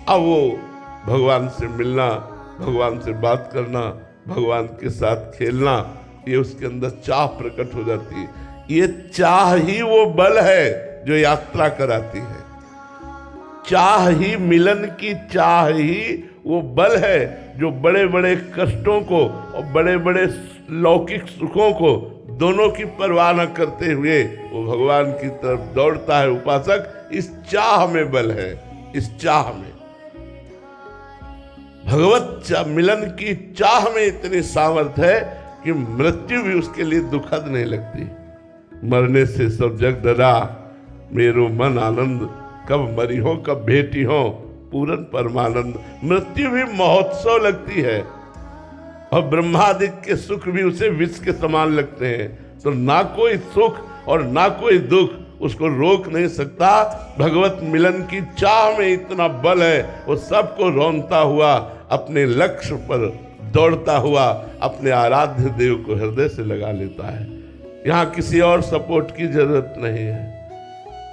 अब वो भगवान से मिलना, भगवान से बात करना, भगवान के साथ खेलना, ये उसके अंदर चाह प्रकट हो जाती है। ये चाह ही वो बल है जो यात्रा कराती है। चाह ही, मिलन की चाह ही वो बल है जो बड़े बड़े कष्टों को और बड़े बड़े लौकिक सुखों को दोनों की परवाह न करते हुए वो भगवान की तरफ दौड़ता है उपासक। इस चाह में बल है, इस चाह में भगवत मिलन की चाह में इतनी सामर्थ्य है कि मृत्यु भी उसके लिए दुखद नहीं लगती। मरने से सब जग डरा, मेरो मन आनंद, कब मरी हो कब भेटी हो पूरन परमानंद। मृत्यु भी महोत्सव लगती है और ब्रह्मादिक के सुख भी उसे विष के समान लगते हैं। तो ना कोई सुख और ना कोई दुख उसको रोक नहीं सकता। भगवत मिलन की चाह में इतना बल है, वो सबको रौंदता हुआ अपने लक्ष्य पर दौड़ता हुआ अपने आराध्य देव को हृदय से लगा लेता है। यहाँ किसी और सपोर्ट की जरूरत नहीं है।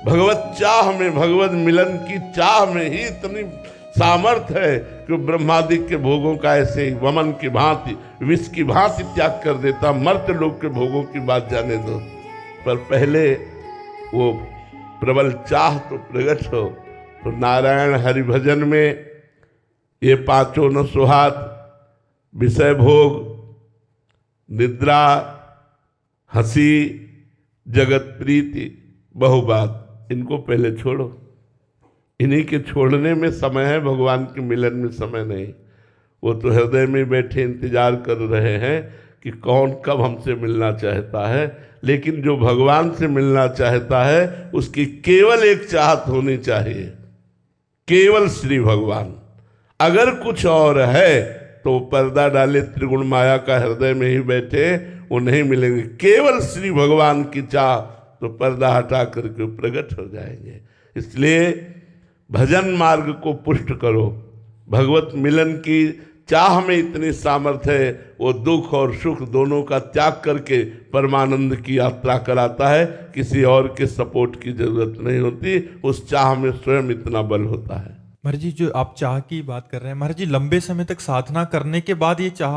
भगवत चाह में, भगवत मिलन की चाह में ही इतनी सामर्थ्य है कि ब्रह्मादिक के भोगों का ऐसे ही वमन की भांति, विष की भांति त्याग कर देता। मर्त्य लोक के भोगों की बात जाने दो, पर पहले वो प्रबल चाह तो प्रकट हो। तो नारायण हरिभजन में ये पांचों न सुहात, विषय भोग, निद्रा, हंसी, जगत प्रीति, बहुबात, इनको पहले छोड़ो। इन्हीं के छोड़ने में समय है, भगवान के मिलन में समय नहीं। वो तो हृदय में बैठे इंतजार कर रहे हैं कि कौन कब हमसे मिलना चाहता है। लेकिन जो भगवान से मिलना चाहता है उसकी केवल एक चाहत होनी चाहिए, केवल श्री भगवान। अगर कुछ और है तो पर्दा डाले त्रिगुण माया का हृदय में ही बैठे, वो नहीं मिलेंगे। केवल श्री भगवान की चाह तो पर्दा हटा करके प्रकट हो जाएंगे। इसलिए भजन मार्ग को पुष्ट करो। भगवत मिलन की चाह में इतनी सामर्थ्य है, वो दुख और सुख दोनों का त्याग करके परमानंद की यात्रा कराता है। किसी और के सपोर्ट की जरूरत नहीं होती, उस चाह में स्वयं इतना बल होता है। महाराज जी, जो आप चाह की बात कर रहे हैं, महाराज जी लंबे समय तक साधना करने के बाद ये चाह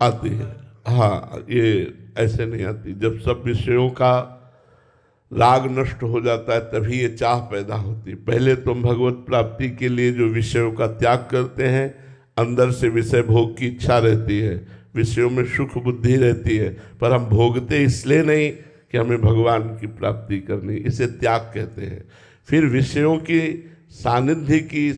आती है। हाँ, ये ऐसे नहीं आती। जब सब विषयों का राग नष्ट हो जाता है तभी ये चाह पैदा होती है। पहले तुम भगवत प्राप्ति के लिए जो विषयों का त्याग करते हैं, अंदर से विषय भोग की इच्छा रहती है, विषयों में सुख बुद्धि रहती है, पर हम भोगते इसलिए नहीं कि हमें भगवान की प्राप्ति करनी, इसे त्याग कहते हैं। फिर विषयों की सानिध्य की